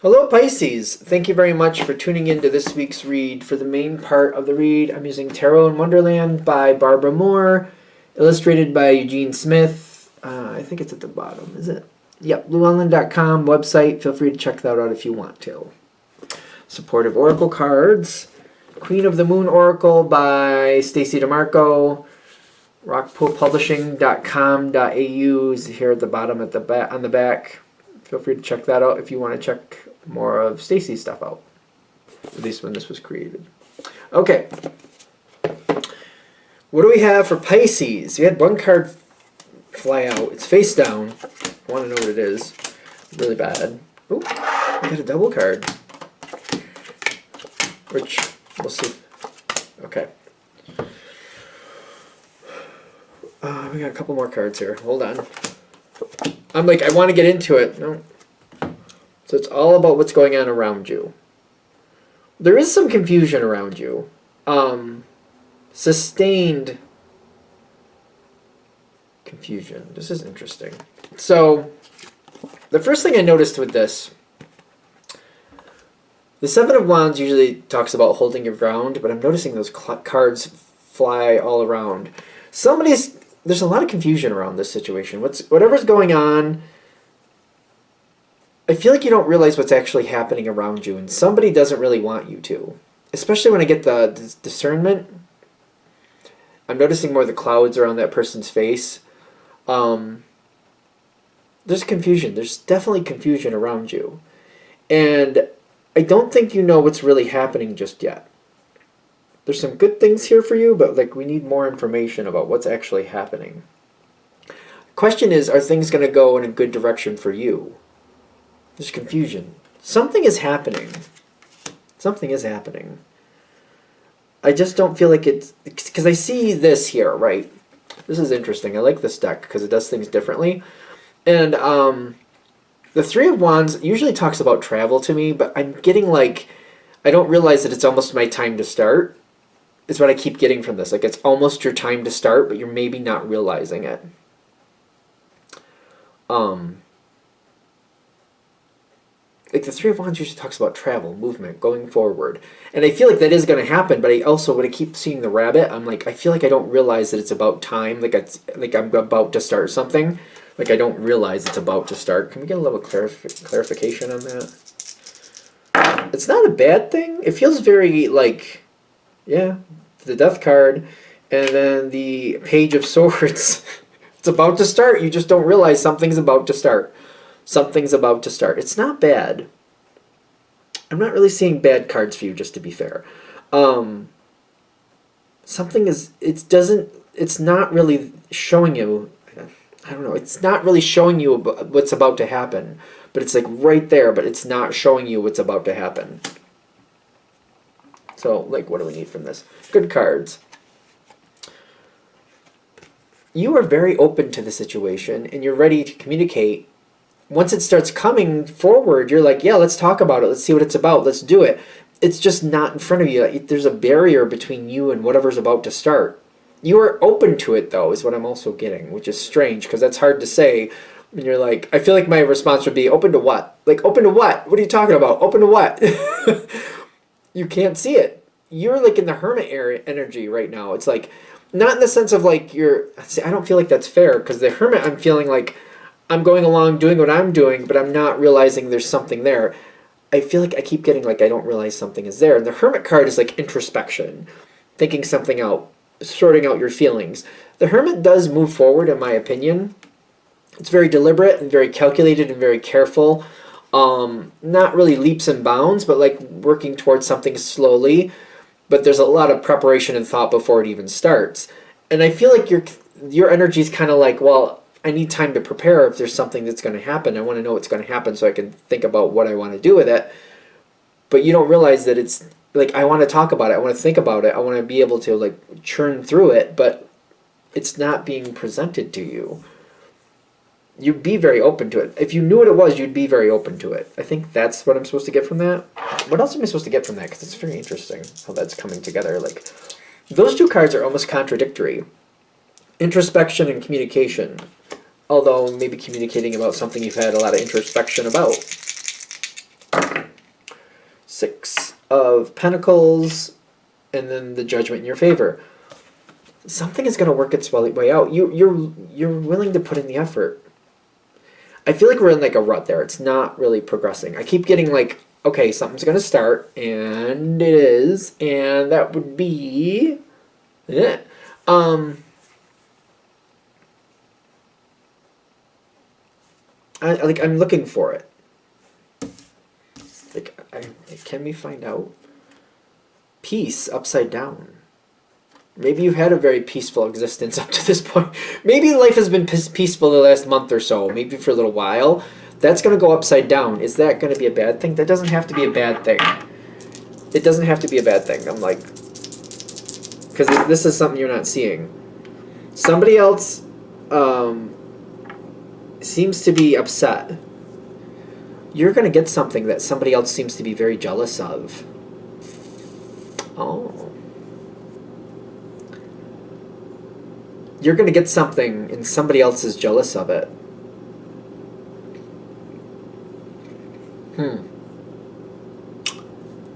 Hello Pisces! Thank you very much for tuning in to this week's read. For the main part of the read, I'm using Tarot in Wonderland by Barbara Moore, illustrated by Eugene Smith. I think it's at the bottom, is it? Yep, blueonland.com website. Feel free to check that out if you want to. Supportive Oracle cards. Queen of the Moon Oracle by Stacey DeMarco. rockpoolpublishing.com.au is here at the bottom on the back. Feel free to check that out if you want to check more of Stacey's stuff out. At least when this was created. Okay. What do we have for Pisces? We had one card fly out. It's face down. I want to know what it is. Really bad. Oh, we got a double card. Which, we'll see. Okay. We got a couple more cards here. Hold on. I'm like, I want to get into it. No. So it's all about what's going on around you. There is some confusion around you. Sustained confusion. This is interesting. So, the first thing I noticed with this, the Seven of Wands usually talks about holding your ground, but I'm noticing those cards fly all around. There's a lot of confusion around this situation. Whatever's going on, I feel like you don't realize what's actually happening around you, and somebody doesn't really want you to. Especially when I get the discernment. I'm noticing more the clouds around that person's face. There's confusion. There's definitely confusion around you. And I don't think you know what's really happening just yet. There's some good things here for you, but like we need more information about what's actually happening. The question is, are things going to go in a good direction for you? There's confusion. Something is happening. Something is happening. I just don't feel like it's... Because I see this here, right? This is interesting. I like this deck because it does things differently. And the Three of Wands usually talks about travel to me, but I'm getting like... I don't realize that it's almost my time to start. Is what I keep getting from this. Like, it's almost your time to start, but you're maybe not realizing it. Like, the Three of Wands usually talks about travel, movement, going forward. And I feel like that is going to happen, but I also, when I keep seeing the rabbit, I'm like, I feel like I don't realize that it's about time. Like I'm about to start something. Like, I don't realize it's about to start. Can we get a little clarification on that? It's not a bad thing. It feels very, like... Yeah, the Death card, and then the Page of Swords. It's about to start. You just don't realize something's about to start. Something's about to start. It's not bad. I'm not really seeing bad cards for you, just to be fair. Something is... It's not really showing you... I don't know. It's not really showing you what's about to happen. But it's like right there, but it's not showing you what's about to happen. So, like, what do we need from this? Good cards. You are very open to the situation, and you're ready to communicate. Once it starts coming forward, you're like, yeah, let's talk about it. Let's see what it's about. Let's do it. It's just not in front of you. There's a barrier between you and whatever's about to start. You are open to it, though, is what I'm also getting, which is strange, because that's hard to say. And you're like, I feel like my response would be, open to what? Like, open to what? What are you talking about? Open to what? You can't see it. You're like in the hermit energy right now. It's like, not in the sense of like I don't feel like that's fair, because the hermit, I'm feeling like I'm going along doing what I'm doing, but I'm not realizing there's something there. I feel like I keep getting like I don't realize something is there. And the hermit card is like introspection, thinking something out, sorting out your feelings. The hermit does move forward, in my opinion. It's very deliberate and very calculated and very careful. Not really leaps and bounds, but like working towards something slowly. But there's a lot of preparation and thought before it even starts. And I feel like your energy is kind of like, well, I need time to prepare if there's something that's going to happen. I want to know what's going to happen so I can think about what I want to do with it. But you don't realize that it's like, I want to talk about it. I want to think about it. I want to be able to like churn through it, but it's not being presented to you. You'd be very open to it. If you knew what it was, you'd be very open to it. I think that's what I'm supposed to get from that. What else am I supposed to get from that? Because it's very interesting how that's coming together. Like, those two cards are almost contradictory. Introspection and communication. Although maybe communicating about something you've had a lot of introspection about. Six of Pentacles, and then the Judgment in your favor. Something is going to work its way out. You're willing to put in the effort. I feel like we're in like a rut there. It's not really progressing. I keep getting like, okay, something's going to start, and it is, and that would be it. I'm looking for it. Can we find out? Peace upside down. Maybe you've had a very peaceful existence up to this point. Maybe life has been peaceful the last month or so, maybe for a little while. That's going to go upside down. Is that going to be a bad thing? That doesn't have to be a bad thing. It doesn't have to be a bad thing. I'm like, because this is something you're not seeing. Somebody else seems to be upset. You're going to get something that somebody else seems to be very jealous of. Oh. You're going to get something and somebody else is jealous of it.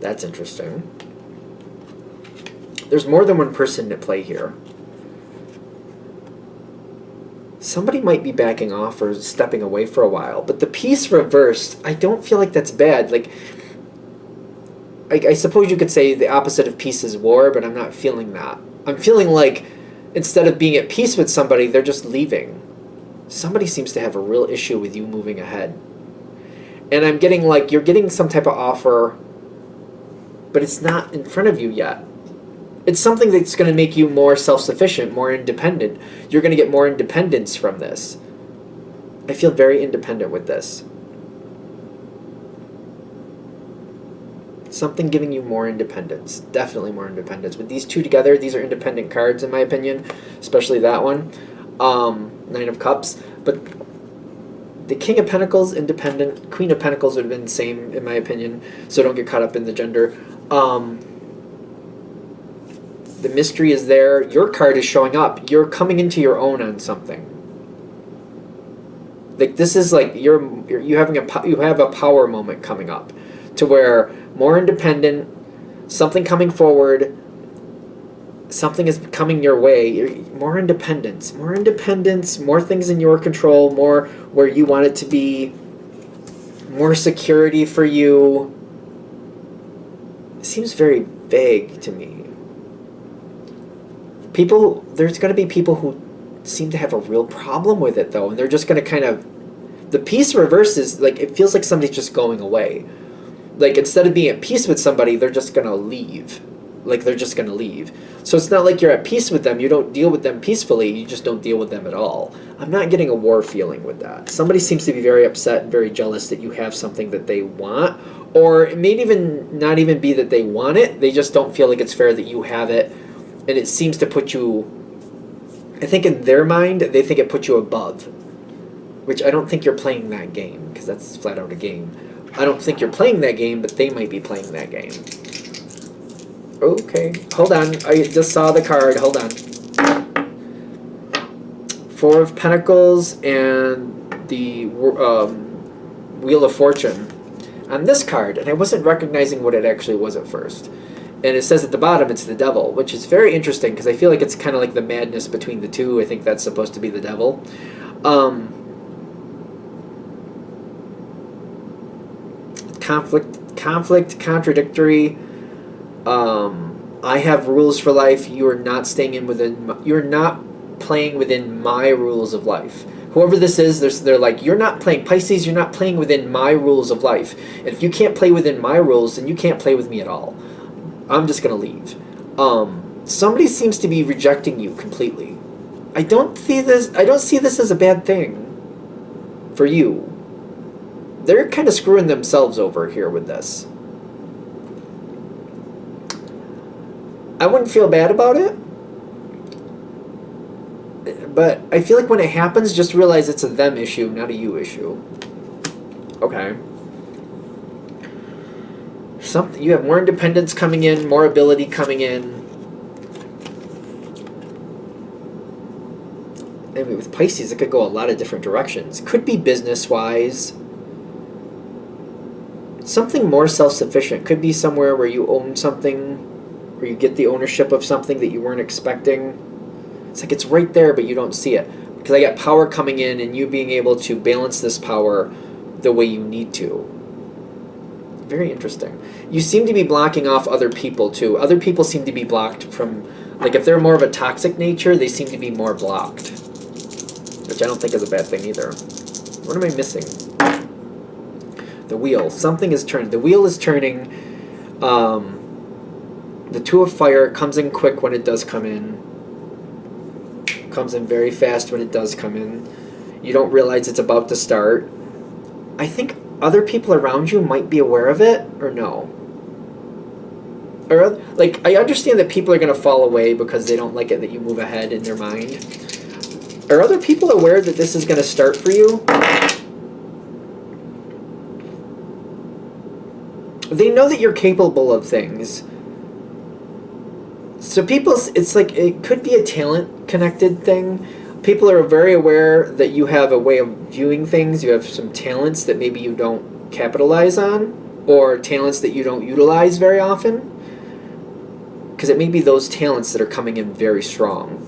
That's interesting. There's more than one person at play here. Somebody might be backing off or stepping away for a while, but the peace reversed, I don't feel like that's bad. Like, I suppose you could say the opposite of peace is war, but I'm not feeling that. I'm feeling like instead of being at peace with somebody, they're just leaving. Somebody seems to have a real issue with you moving ahead. And I'm getting like you're getting some type of offer, but it's not in front of you yet. It's something that's going to make you more self-sufficient, more independent. You're going to get more independence from this. I feel very independent with this. Something giving you more independence. Definitely more independence. With these two together, these are independent cards in my opinion. Especially that one. Nine of Cups. But the King of Pentacles, independent. Queen of Pentacles would have been the same in my opinion. So don't get caught up in the gender. The mystery is there. Your card is showing up. You're coming into your own on something. Like this is like you have a power moment coming up, to where more independent, something coming forward, something is coming your way. More independence, more things in your control, more where you want it to be, more security for you. It seems very vague to me. There's going to be people who seem to have a real problem with it though, and they're just going to kind of, the peace reverse is like, it feels like somebody's just going away. Like instead of being at peace with somebody, they're just going to leave. Like they're just going to leave. So it's not like you're at peace with them. You don't deal with them peacefully. You just don't deal with them at all. I'm not getting a war feeling with that. Somebody seems to be very upset and very jealous that you have something that they want. Or it may even not even be that they want it. They just don't feel like it's fair that you have it. And it seems to put you, I think in their mind, they think it puts you above. Which I don't think you're playing that game, because that's flat out a game. I don't think you're playing that game, but they might be playing that game. Okay, hold on. I just saw the card. Hold on. Four of Pentacles and the Wheel of Fortune on this card, and I wasn't recognizing what it actually was at first. And it says at the bottom it's the devil, which is very interesting because I feel like it's kind of like the madness between the two. I think that's supposed to be the devil. Conflict, contradictory. I have rules for life. You are not staying in within. You're not playing within my rules of life. Whoever this is, they're like, you're not playing, Pisces. You're not playing within my rules of life. And if you can't play within my rules, then you can't play with me at all. I'm just gonna leave. Somebody seems to be rejecting you completely. I don't see this as a bad thing for you. They're kind of screwing themselves over here with this. I wouldn't feel bad about it, but I feel like when it happens, just realize it's a them issue, not a you issue. Okay. You have more independence coming in, more ability coming in. I mean, with Pisces, it could go a lot of different directions. Could be business-wise. something more self-sufficient. Could be somewhere where you own something, where you get the ownership of something that you weren't expecting. It's like it's right there, but you don't see it. Because I got power coming in, and you being able to balance this power the way you need to. Very interesting. You seem to be blocking off other people, too. Other people seem to be blocked from, like, if they're more of a toxic nature, they seem to be more blocked. Which I don't think is a bad thing either. What am I missing? The wheel. Something is turning. The wheel is turning. The Two of Fire comes in quick when it does come in. Comes in very fast when it does come in. You don't realize it's about to start. I think other people around you might be aware of it, or no. Or, like, I understand that people are going to fall away because they don't like it that you move ahead in their mind. Are other people aware that this is going to start for you? They know that you're capable of things. So people, it's like, it could be a talent connected thing. People are very aware that you have a way of viewing things. You have some talents that maybe you don't capitalize on, or talents that you don't utilize very often. Because it may be those talents that are coming in very strong.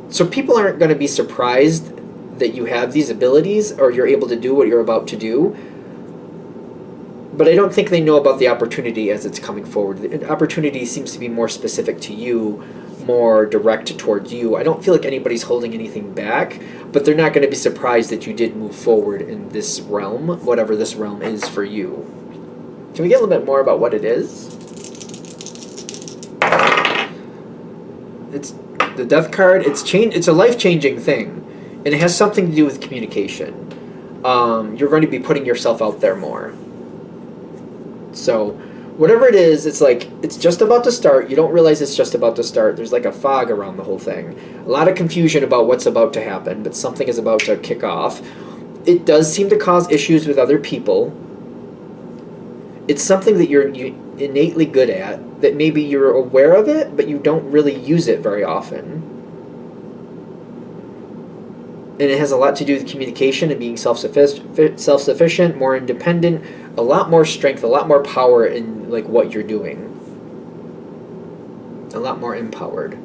So people aren't going to be surprised that you have these abilities, or you're able to do what you're about to do. But I don't think they know about the opportunity as it's coming forward. The opportunity seems to be more specific to you, more direct towards you. I don't feel like anybody's holding anything back, but they're not going to be surprised that you did move forward in this realm, whatever this realm is for you. Can we get a little bit more about what it is? It's the Death card. It's a life-changing thing, and it has something to do with communication. You're going to be putting yourself out there more. So, whatever it is, it's like, it's just about to start. You don't realize it's just about to start. There's like a fog around the whole thing. A lot of confusion about what's about to happen, but something is about to kick off. It does seem to cause issues with other people. It's something that you're innately good at, that maybe you're aware of it, but you don't really use it very often. And it has a lot to do with communication and being self-sufficient, more independent, a lot more strength, a lot more power in like what you're doing. A lot more empowered.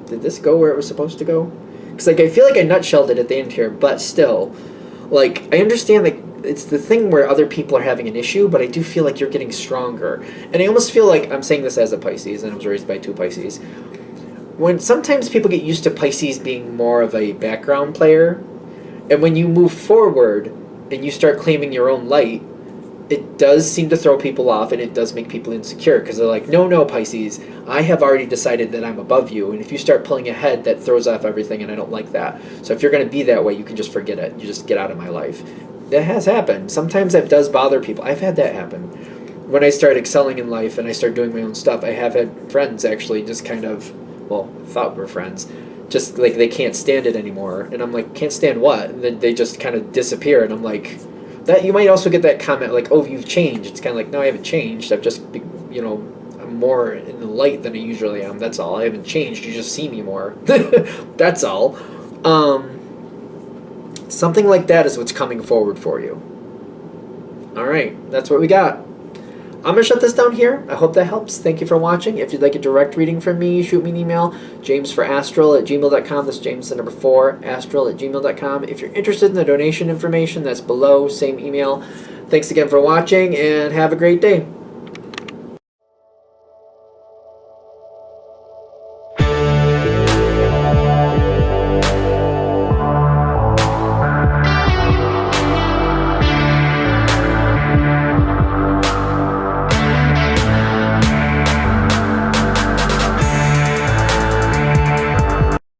Did this go where it was supposed to go? Because like I feel like I nutshelled it at the end here, but still, like I understand that it's the thing where other people are having an issue, but I do feel like you're getting stronger. And I almost feel like I'm saying this as a Pisces, and I was raised by two Pisces. When sometimes people get used to Pisces being more of a background player, and when you move forward and you start claiming your own light, it does seem to throw people off, and it does make people insecure, because they're like, no, Pisces, I have already decided that I'm above you, and if you start pulling ahead, that throws off everything, and I don't like that. So if you're going to be that way, you can just forget it. You just get out of my life. That has happened. Sometimes that does bother people. I've had that happen. When I start excelling in life and I start doing my own stuff, I have had friends actually just kind of, well, thought we're friends, just like they can't stand it anymore. And I'm like, can't stand what? And then they just kind of disappear, and I'm like, that you might also get that comment like, oh, you've changed. It's kind of like, no, I haven't changed. I've just, I'm more in the light than I usually am. That's all. I haven't changed. You just see me more. That's all. Something like that is what's coming forward for you. All right, that's what we got. I'm going to shut this down here. I hope that helps. Thank you for watching. If you'd like a direct reading from me, shoot me an email, jamesforastral@gmail.com. That's James, the number 4, astral@gmail.com. If you're interested in the donation information, that's below, same email. Thanks again for watching, and have a great day.